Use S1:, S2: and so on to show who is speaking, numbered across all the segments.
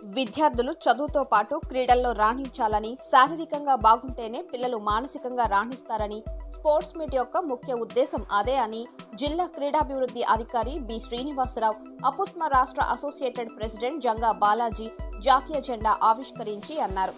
S1: విద్యార్థులు చదువుతో పాటు క్రీడల్లో రాణించాలని, శారీరకంగా బాగుంటేనే పిల్లలు మానసికంగా రాణిస్తారని, స్పోర్ట్స్ మీట్ యొక్క ముఖ్య ఉద్దేశం అదే అని జిల్లా క్రీడాభివృద్ధి అధికారి బి శ్రీనివాసరావు, అపుస్మా రాష్ట్ర అసోసియేటెడ్ ప్రెసిడెంట్ జంగా బాలాజీ జాతీయ జెండా ఆవిష్కరించి అన్నారు.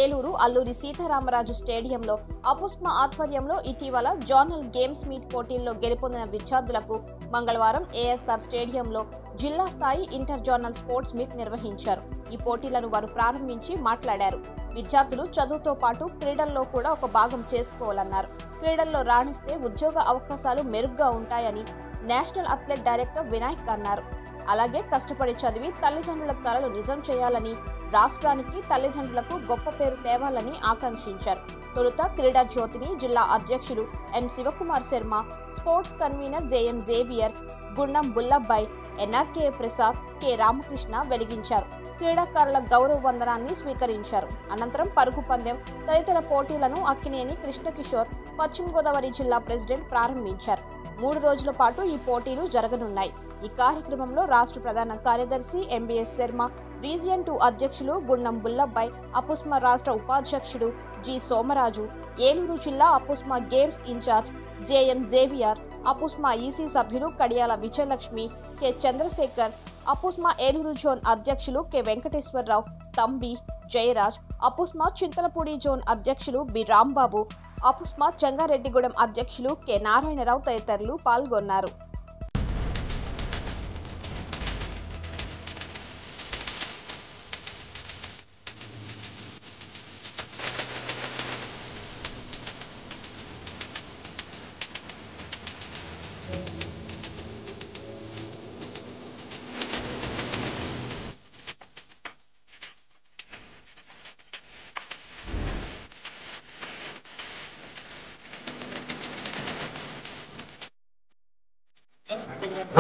S1: ఏలూరు అల్లూరి సీతారామరాజు స్టేడియంలో అపుస్మా ఆధ్వర్యంలో ఇటీవల జోనల్ గేమ్స్ మీట్ పోటీల్లో గెలుపొందిన విద్యార్థులకు మంగళవారం ఏఎస్ఆర్ స్టేడియంలో జిల్లా స్థాయి ఇంటర్ జోనల్ స్పోర్ట్స్ మీట్ నిర్వహించారు. ఈ పోటీలను వారు ప్రారంభించి మాట్లాడారు. విద్యార్థులు చదువుతో పాటు క్రీడల్లో కూడా ఒక భాగం చేసుకోవాలన్నారు. క్రీడల్లో రాణిస్తే ఉద్యోగ అవకాశాలు మెరుగ్గా ఉంటాయని నేషనల్ అథ్లెట్ డైరెక్టర్ వినాయక్ అన్నారు. అలాగే కష్టపడి చదివి తల్లిదండ్రుల కలలు నిజం చేయాలని, రాష్ట్రానికి తల్లిదండ్రులకు గొప్ప పేరు తేవాలని ఆకాంక్షించారు. తొలుత క్రీడా జ్యోతిని జిల్లా అధ్యక్షులు M Shivakumar Sharma, sports convener JM Xavier, Gundam Bullabbai, NRK Prasad, K Ramakrishna వెలిగించారు. క్రీడాకారుల గౌరవ వందనాన్ని స్వీకరించారు. అనంతరం పరుగు పందెం తదితర పోటీలను అక్కినేని కృష్ణకిషోర్, పశ్చిమ గోదావరి జిల్లా ప్రెసిడెంట్ ప్రారంభించారు. 3 రోజుల పాటు ఈ పోటీలు జరగనున్నాయి. ఈ కార్యక్రమంలో రాష్ట్ర ప్రధాన కార్యదర్శి ఎంబీఎస్ శర్మ, రీజియన్ 2 అధ్యక్షులు గుండం బుల్లబ్బాయ్, అపుస్మా రాష్ట్ర ఉపాధ్యక్షుడు జి సోమరాజు, ఏలూరు జిల్లా అపుస్మా games incharge JM Xavier, అపుస్మా EC సభ్యులు కడియాల విజయలక్ష్మి, కె చంద్రశేఖర్, అపుస్మా ఏలూరు జోన్ అధ్యక్షులు కె వెంకటేశ్వరరావు, తంబి, జయరాజ్, అపుస్మా చింతలపూడి జోన్ అధ్యక్షులు బి రాంబాబు, అపుస్మా చెంగారెడ్డిగూడెం అధ్యక్షులు కె నారాయణరావు తదితరులు పాల్గొన్నారు.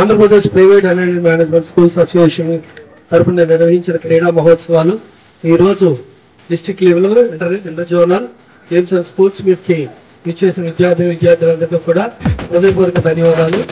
S2: Andhra Pradesh private and management schools association తరఫున నిర్వహించిన క్రీడా మహోత్సవాలు ఈ రోజు district level inter zonal games and sports meet కి ఇచ్చేసిన విద్యార్థులందరికీ కూడా హృదయపూర్వక ధన్యవాదాలు.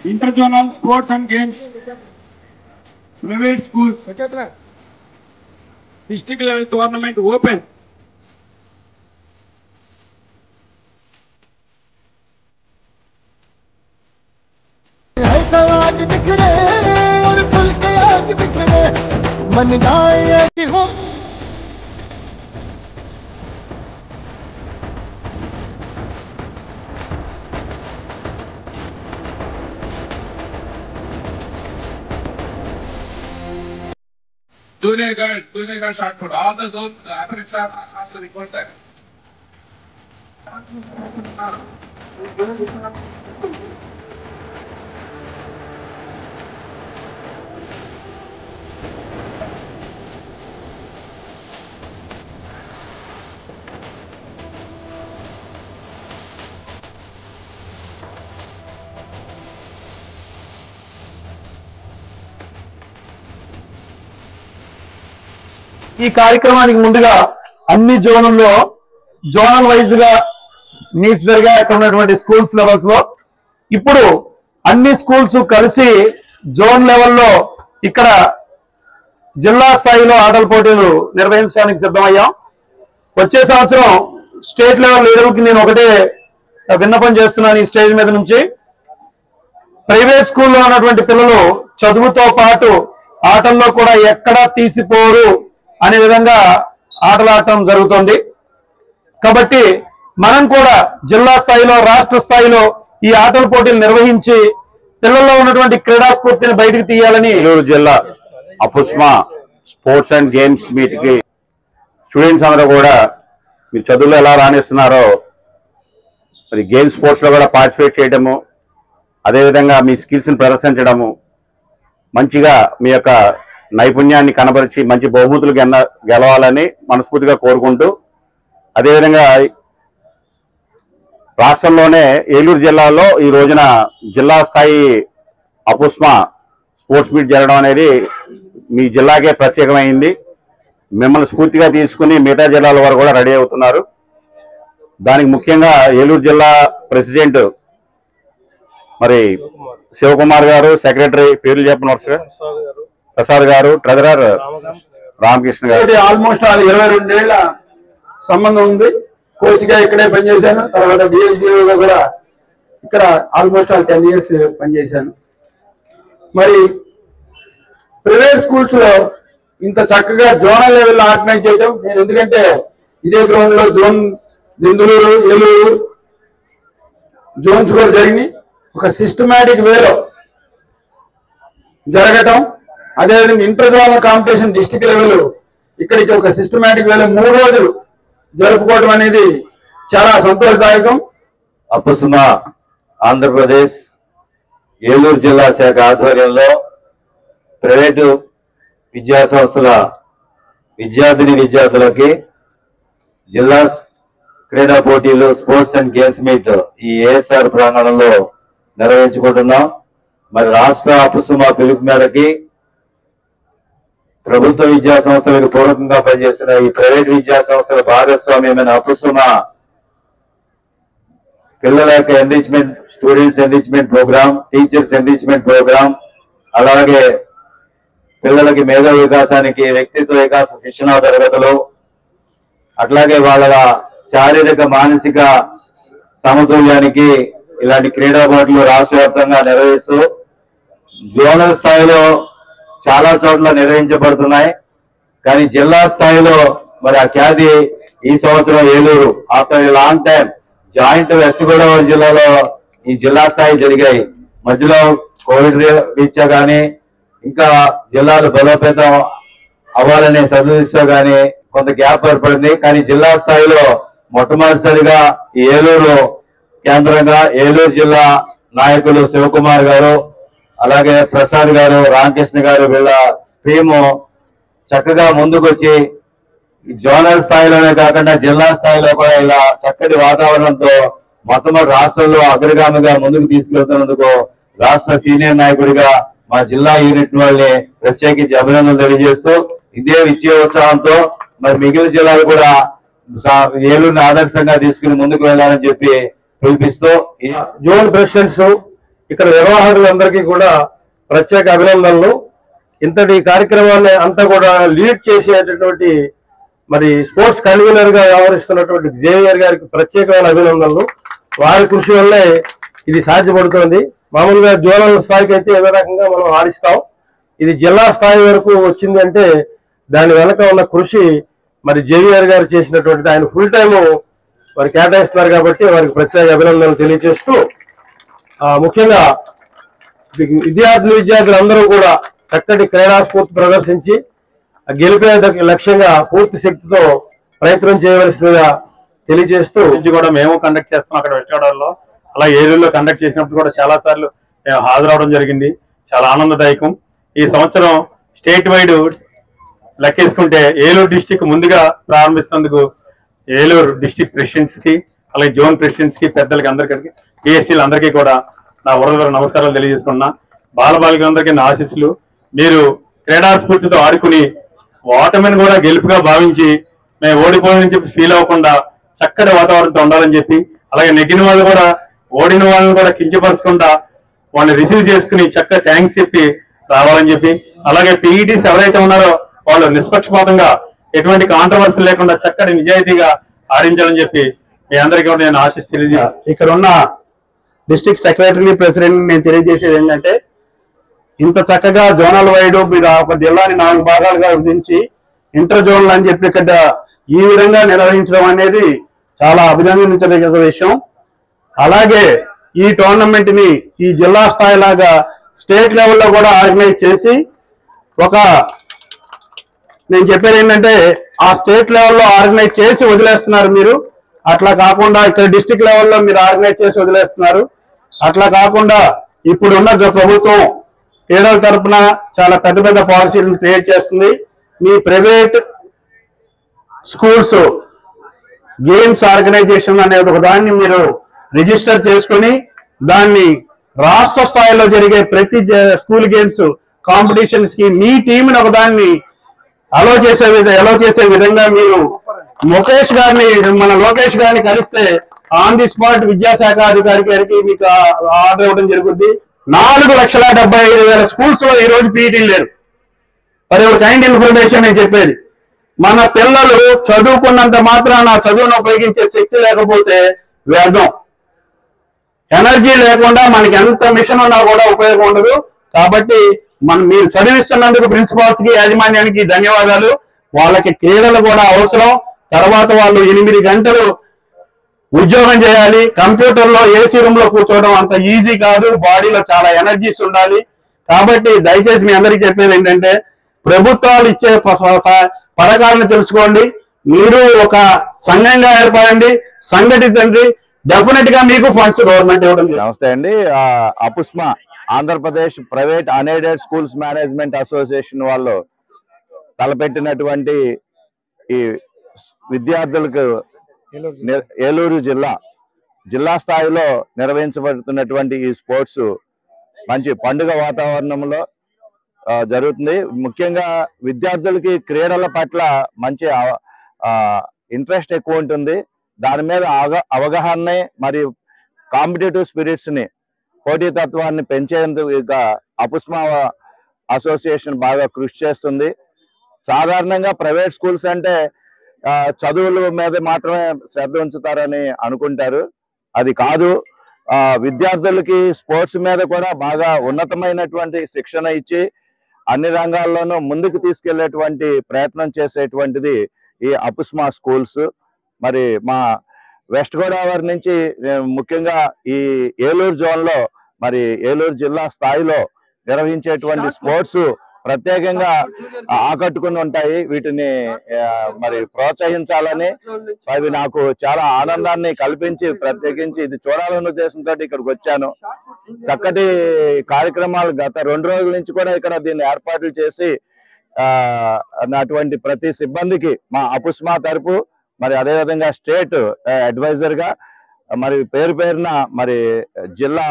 S3: Interzonal sports and games private schools district level tournament open
S4: आज बिखरे और खुल के आज बिखरे मन जाए कि हो
S3: junior guard shot put all the zone athletes are asked to report that.
S5: ఈ కార్యక్రమానికి ముందుగా అన్ని జోన్లలో జోనల్ వైజ్ గా మీట్స్ జరిగాయి అక్కడ ఉన్నటువంటి స్కూల్స్ లెవెల్స్ లో. ఇప్పుడు అన్ని స్కూల్స్ కలిసి జోన్ లెవెల్లో ఇక్కడ జిల్లా స్థాయిలో ఆటల పోటీలు నిర్వహించడానికి సిద్ధమయ్యాం. వచ్చే సంవత్సరం స్టేట్ లెవెల్ లీడర్కి నేను ఒకటే విన్నపం చేస్తున్నాను ఈ స్టేజ్ మీద నుంచి. ప్రైవేట్ స్కూల్లో ఉన్నటువంటి పిల్లలు చదువుతో పాటు ఆటల్లో కూడా ఎక్కడా తీసిపోరు అనే విధంగా ఆటలాడటం జరుగుతుంది. కాబట్టి మనం కూడా జిల్లా స్థాయిలో రాష్ట్ర స్థాయిలో ఈ ఆటల పోటీలు నిర్వహించి పిల్లల్లో ఉన్నటువంటి క్రీడా స్ఫూర్తిని బయటకు తీయాలని
S6: ఏలూరు జిల్లా అపుస్మా స్పోర్ట్స్ అండ్ గేమ్స్ మీట్ కి స్టూడెంట్స్ అందరూ కూడా మీ చదువులో ఎలా రాణిస్తున్నారో మరి గేమ్స్ స్పోర్ట్స్ లో కూడా పార్టిసిపేట్ చేయడము, అదేవిధంగా మీ స్కిల్స్ ని ప్రదర్శించడము, మంచిగా మీ యొక్క నైపుణ్యాన్ని కనబరిచి మంచి బహుమతులు గెలవాలని మనస్ఫూర్తిగా కోరుకుంటూ, అదేవిధంగా రాష్ట్రంలోనే ఏలూరు జిల్లాలో ఈ రోజున జిల్లా స్థాయి అపుస్మా స్పోర్ట్స్ మీట్ జరగడం అనేది మీ జిల్లాకే ప్రత్యేకమైంది. మిమ్మల్ని స్ఫూర్తిగా తీసుకుని మిగతా జిల్లాల వారు కూడా రెడీ అవుతున్నారు. దానికి ముఖ్యంగా ఏలూరు జిల్లా ప్రెసిడెంట్ మరి శివకుమార్ గారు, సెక్రటరీ పేర్లు చెప్పిన ప్రసాద్ గారు, ట్రెజరర్ రామకృష్ణ గారు.
S5: ఆల్మోస్ట్ 22 ఏళ్ల సంబంధం ఉంది. కోచ్ గా ఇక్కడే పనిచేశాను. తర్వాత డిఎస్డిఓగా కూడా ఇక్కడ ఆల్మోస్ట్ 10 years పనిచేశాను. మరి ప్రైవేట్ స్కూల్స్ లో ఇంత చక్కగా జోనల్ లెవెల్ ఆర్గనైజ్ చేయడం నేను ఎందుకంటే ఇదే గ్రౌండ్ లో జోన్ దెందులూరు, ఏలూరు జోన్స్ కూడా జరిగినాయి. ఒక సిస్టమేటిక్ వేలో జరగటం, అదేవిధంగా inter zonal competition district level ఇక్కడికి ఒక సిస్టమేటిక్ వేలో 3 రోజులు జరుపుకోవడం అనేది చాలా సంతోషదాయకం.
S6: అపుస్మా ఆంధ్రప్రదేశ్ ఏలూరు జిల్లా శాఖ ఆధ్వర్యంలో ప్రైవేటు విద్యా సంస్థల విద్యార్థులకి జిల్లా క్రీడా పోటీలు స్పోర్ట్స్ అండ్ గేమ్స్ మీట్ ఈ ఏఎస్ఆర్ ప్రాంగణంలో నిర్వహించుకుంటున్నాం. మరి రాష్ట్ర అపుస్మా పిలుపు మేరకి ప్రభుత్వ విద్యా సంస్థలకు పూర్వకంగా పనిచేసిన ఈ ప్రైవేట్ విద్యా సంస్థల భాగస్వామ్యమైన అపుస్మా పిల్లల యొక్క enrichment, students enrichment programme, teachers enrichment programme, అలాగే పిల్లలకి మేధో వికాసానికి వ్యక్తిత్వ వికాస శిక్షణా తరగతులు, అట్లాగే వాళ్ళ శారీరక మానసిక సమతుల్యానికి ఇలాంటి క్రీడా పోటీలు రాష్ట్ర వ్యాప్తంగా నిర్వహిస్తూ జోనల్ స్థాయిలో చాలా చోట్ల నిర్వహించబడుతున్నాయి. కానీ జిల్లా స్థాయిలో మరి ఆ ఖ్యాతి ఈ సంవత్సరం Eluru after a long time joint west Godavari జిల్లాలో ఈ జిల్లా స్థాయి జరిగాయి. మధ్యలో కోవిడ్ రీత్యా కానీ ఇంకా జిల్లాలు బలోపేతం అవ్వాలనే సదుద్దేశంతో కానీ కొంత గ్యాప్ ఏర్పడింది. కానీ జిల్లా స్థాయిలో మొట్టమొదటిసారిగా ఈ ఏలూరు కేంద్రంగా ఏలూరు జిల్లా నాయకులు శివకుమార్ గారు, అలాగే ప్రసాద్ గారు, రామకృష్ణ గారు వీళ్ళ టీము చక్కగా ముందుకొచ్చి జోనల్ స్థాయిలోనే కాకుండా జిల్లా స్థాయిలో కూడా ఇలా చక్కటి వాతావరణంతో మొట్టమొదటి రాష్ట్రంలో అగ్రగామిగా ముందుకు తీసుకెళ్తున్నందుకు రాష్ట్ర సీనియర్ నాయకుడిగా మా జిల్లా యూనిట్ వాళ్ళని ప్రత్యేకించి అభినందనలు తెలియజేస్తూ ఇదే విజయోత్సవంతో మరి మిగిలిన జిల్లాలు కూడా ఏలూరుని ఆదర్శంగా తీసుకుని ముందుకు వెళ్ళాలని చెప్పి పిలిపిస్తూ
S5: జోన్ ప్రెసిడెంట్స్ ఇక్కడ నిర్వాహకులందరికీ కూడా ప్రత్యేక అభినందనలు. ఇంతటి కార్యక్రమాన్ని అంతా కూడా లీడ్ చేసేటటువంటి మరి స్పోర్ట్స్ కన్వీనర్ గా వ్యవహరిస్తున్నటువంటి జేవిఆర్ గారికి ప్రత్యేకమైన అభినందనలు. వారి కృషి వల్లే ఇది సాధ్యపడుతుంది. మామూలుగా జోనల్ స్థాయికి అయితే ఏదో రకంగా మనం ఆడిస్తాం, ఇది జిల్లా స్థాయి వరకు వచ్చింది అంటే దాని వెనక ఉన్న కృషి మరి జేవిఆర్ గారు చేసినటువంటిది. ఆయన ఫుల్ టైము వారు కేటాయిస్తున్నారు కాబట్టి వారికి ప్రత్యేక అభినందనలు తెలియజేస్తూ, ముఖ్యంగా విద్యార్థులందరూ కూడా చక్కటి క్రీడా స్ఫూర్తి ప్రదర్శించి గెలిపే లక్ష్యంగా పూర్తి శక్తితో ప్రయత్నం చేయవలసిందిగా తెలియజేస్తూ
S7: కూడా మేము కండక్ట్ చేస్తున్నాం అక్కడ వెస్టగోదావరిలో. అలా ఏలూరులో కండక్ట్ చేసినప్పుడు కూడా చాలా సార్లు మేము హాజరవడం జరిగింది. చాలా ఆనందదాయకం. ఈ సంవత్సరం స్టేట్ వైడ్ లెక్కేసుకుంటే ఏలూరు డిస్టిక్ ముందుగా ప్రారంభిస్తున్నందుకు ఏలూరు డిస్టిక్ ప్రెసిడెంట్స్ కి, అలాగే జోన్ ప్రెసిడెంట్స్ కి, పెద్దలకి, అందరికీ, పిఎస్టీలు అందరికీ కూడా నా వరద నమస్కారాలు తెలియజేసుకున్నా. బాలబాలికలందరికీ నా ఆశీస్సులు. మీరు క్రీడా స్ఫూర్తితో ఆడుకుని ఓటమిని కూడా గెలుపుగా భావించి మేము ఓడిపోయామని చెప్పి ఫీల్ అవ్వకుండా చక్కటి వాతావరణంతో ఉండాలని చెప్పి, అలాగే నెగ్గిన వాళ్ళు కూడా ఓడిన వాళ్ళని కూడా కించపరచకుండా వాళ్ళని రిసీవ్ చేసుకుని చక్కగా థ్యాంక్స్ చెప్పి రావాలని చెప్పి, అలాగే పీఈటీస్ ఎవరైతే ఉన్నారో వాళ్ళు నిష్పక్షపాతంగా ఎటువంటి కాంట్రవర్సీ లేకుండా చక్కటి నిజాయితీగా ఆడించాలని చెప్పి మీ అందరికీ కూడా నేను ఆశిస్తూ తెలియజేయాలి.
S5: ఇక్కడ ఉన్న డిస్ట్రిక్ట్ సెక్రటరీ ప్రెసిడెంట్ నేను తెలియజేసేది ఏంటంటే, ఇంత చక్కగా జోనల్ వైడ్ మీరు ఒక జిల్లాని 4 భాగాలుగా విభజించి ఇంటర్ జోన్లు అని చెప్పి ఇక్కడ ఈ విధంగా నిర్వహించడం అనేది చాలా అభినందించదగ్గ విషయం. అలాగే ఈ టోర్నమెంట్ ని ఈ జిల్లా స్థాయి లాగా స్టేట్ లెవెల్లో కూడా ఆర్గనైజ్ చేసి, నేను చెప్పేది ఏంటంటే ఆ స్టేట్ లెవెల్లో ఆర్గనైజ్ చేసి వదిలేస్తున్నారు మీరు. అట్లా కాకుండా ఇక్కడ డిస్ట్రిక్ట్ లెవెల్లో మీరు ఆర్గనైజ్ చేసి వదిలేస్తున్నారు. అట్లా కాకుండా ఇప్పుడున్న ప్రభుత్వం క్రీడల తరఫున చాలా పెద్ద పెద్ద పాలసీలను క్రియేట్ చేస్తుంది. మీ ప్రైవేట్ స్కూల్స్ గేమ్స్ ఆర్గనైజేషన్ అనేది ఒక దాన్ని మీరు రిజిస్టర్ చేసుకుని దాన్ని రాష్ట్ర స్థాయిలో జరిగే ప్రతి స్కూల్ గేమ్స్ కాంపిటీషన్స్ కి మీ టీంని ఒక దాన్ని అలో చేసే విధంగా మీరు మన లోకేష్ గారిని కలిస్తే ఆన్ ది స్పాట్ విద్యాశాఖ అధికారి గారికి మీకు ఆర్డర్ ఇవ్వడం జరుగుతుంది. 4,75,000 స్కూల్స్ లో ఈ రోజు పీఈటీలు లేరు. మరి ఒక కైండ్ ఇన్ఫర్మేషన్ నేను చెప్పేది, మన పిల్లలు చదువుకున్నంత మాత్రాన చదువును ఉపయోగించే శక్తి లేకపోతే వ్యర్థం. ఎనర్జీ లేకుండా మనకి ఎంత మిషన్ ఉన్నా కూడా ఉపయోగం ఉండదు. కాబట్టి మీరు చదివిస్తున్నందుకు ప్రిన్సిపాల్స్ కి, యాజమాన్యానికి ధన్యవాదాలు. వాళ్ళకి క్రీడలు కూడా అవసరం. తర్వాత వాళ్ళు 8 గంటలు ఉద్యోగం చేయాలి. కంప్యూటర్ లో ఏసీ రూమ్ లో కూర్చోవడం అంత ఈజీ కాదు. బాడీలో చాలా ఎనర్జీస్ ఉండాలి. కాబట్టి దయచేసి మీ అందరికీ చెప్పేది ఏంటంటే, ప్రభుత్వాలు ఇచ్చే పథకాలను తెలుసుకోండి. మీరు ఒక సంఘంగా ఏర్పడండి, సంఘటితండి. డెఫినెట్ గా మీకు ఫండ్స్ గవర్నమెంట్ ఇవ్వడం.
S6: నమస్తే అండి. అపుస్మా Andhra Pradesh private unaided schools management association వాళ్ళు తలపెట్టినటువంటి ఈ విద్యార్థులకు ఏలూరు జిల్లా స్థాయిలో నిర్వహించబడుతున్నటువంటి ఈ స్పోర్ట్స్ మంచి పండుగ వాతావరణంలో జరుగుతుంది. ముఖ్యంగా విద్యార్థులకి క్రీడల పట్ల మంచి ఇంట్రెస్ట్ ఎక్కువ ఉంటుంది. దాని మీద అవగాహన మరియు కాంపిటేటివ్ స్పిరిట్స్ ని, పోటీతత్వాన్ని పెంచేందుకు అపుస్మా అసోసియేషన్ బాగా కృషి చేస్తుంది. సాధారణంగా ప్రైవేట్ స్కూల్స్ అంటే చదువుల మీద మాత్రమే శ్రద్ధ ఉంచుతారని అనుకుంటారు. అది కాదు. విద్యార్థులకి స్పోర్ట్స్ మీద కూడా బాగా ఉన్నతమైనటువంటి శిక్షణ ఇచ్చి అన్ని రంగాల్లోనూ ముందుకు తీసుకెళ్లేటువంటి ప్రయత్నం చేసేటువంటిది ఈ అపుస్మా స్కూల్స్. మరి మా వెస్ట్ గోదావరి నుంచి ముఖ్యంగా ఈ ఏలూరు జోన్ లో మరి ఏలూరు జిల్లా స్థాయిలో నిర్వహించేటువంటి స్పోర్ట్స్ ప్రత్యేకంగా ఆకట్టుకుని ఉంటాయి. వీటిని మరి ప్రోత్సహించాలని, అవి నాకు చాలా ఆనందాన్ని కల్పించి ప్రత్యేకించి ఇది చూడాలన్న ఉద్దేశంతో ఇక్కడికి వచ్చాను. చక్కటి కార్యక్రమాలు గత 2 రోజుల నుంచి కూడా ఇక్కడ దీన్ని ఏర్పాట్లు చేసి అటువంటి ప్రతి సిబ్బందికి మా అపుస్మా తరపు, మరి అదేవిధంగా స్టేట్ అడ్వైజర్ గా, మరి పేరున మరి జిల్లా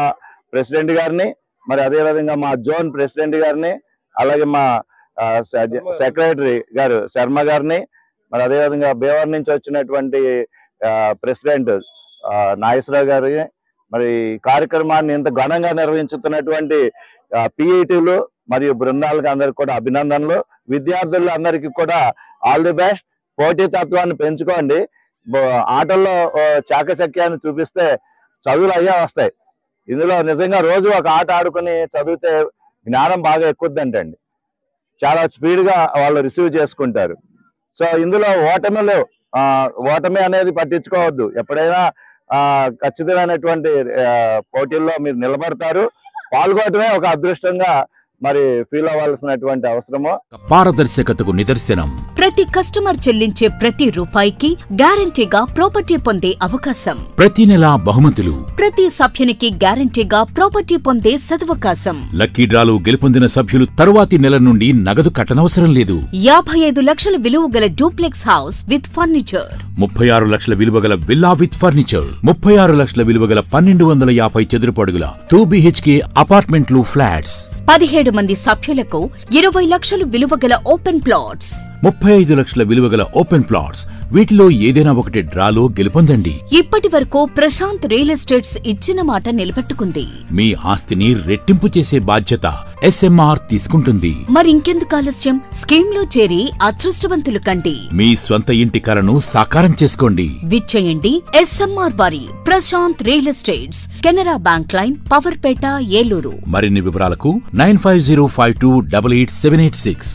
S6: ప్రెసిడెంట్ గారిని, మరి అదేవిధంగా మా జోన్ ప్రెసిడెంట్ గారిని, అలాగే మా సెక్రటరీ గారు శర్మ గారిని, మరి అదేవిధంగా బేవర్ నుంచి వచ్చినటువంటి ప్రెసిడెంట్
S5: నాగేశ్వరరావు గారి మరి కార్యక్రమాన్ని ఇంత ఘనంగా నిర్వహించుతున్నటువంటి పిఐటీలు మరియు బృందాలకు అందరికి కూడా అభినందనలు. విద్యార్థులు అందరికీ కూడా ఆల్ ది బెస్ట్. పోటీతత్వాన్ని పెంచుకోండి. ఆటల్లో చాకచక్యాన్ని చూపిస్తే చదువులు అయ్యే వస్తాయి. ఇందులో నిజంగా రోజు ఒక ఆట ఆడుకుని చదివితే జ్ఞానం బాగా ఎక్కుద్దంటండి. చాలా స్పీడ్గా వాళ్ళు రిసీవ్ చేసుకుంటారు. సో ఇందులో ఓటమి అనేది పట్టించుకోవద్దు. ఎప్పుడైనా ఖచ్చితమైనటువంటి పోటీల్లో మీరు నిలబడతారు. పాల్గొనడమే ఒక అదృష్టంగా మరి ఫీల్ అవ్వాల్సినటువంటి అవసరము.
S8: పారదర్శకతకు నిదర్శనం.
S9: ప్రతి కస్టమర్ చెల్లించే ప్రతి రూపాయికి గ్యారంటీగా ప్రాపర్టీ పొందే అవకాశం.
S8: ప్రతి నెల బహుమతులు.
S9: ప్రతి సభ్యునికి గ్యారంటీగా ప్రాపర్టీ పొందే సదవకాశం.
S8: లక్కీ డ్రాలు గెలుపొందిన సభ్యులు తరువాతి నెల నుండి నగదు కట్టనవసరం లేదు.
S9: 55 లక్షల విలువ గల డూప్లెక్స్ హౌస్ విత్ ఫర్నిచర్.
S8: 36 లక్షల విలువ గల విల్లా విత్ ఫర్నిచర్. 36 లక్షల విలువ గల 1250 చదురపు అడుగుల 2 BHK అపార్ట్మెంట్లు, ఫ్లాట్స్.
S9: 17 మంది సభ్యులకు 20 లక్షలు విలువ గల ఓపెన్ ప్లాట్స్.
S8: 35 లక్షల విలువ గల ఓపెన్ ప్లాట్స్. వీటిలో ఏదైనా ఒకటి డ్రాలో గెలుపొందండి.
S9: ఇప్పటి వరకు ప్రశాంత్ రియల్ ఎస్టేట్స్ ఇచ్చిన మాట నిలబెట్టుకుంది.
S8: మీ ఆస్తిని రెట్టింపు చేసే బాధ్యత SMR తీసుకుంటుంది.
S9: మరింకెందుకు ఆలస్యం? స్కీమ్ లో చేరి అదృష్టవంతులు కండి.
S8: మీ స్వంత ఇంటి కలను సాకారం చేసుకోండి.
S9: విచ్చేయండి SMR వారి Prashant real estates, Canara bank line, Powerpet, Eluru.
S8: మరిన్ని వివరాలకు 9505288786.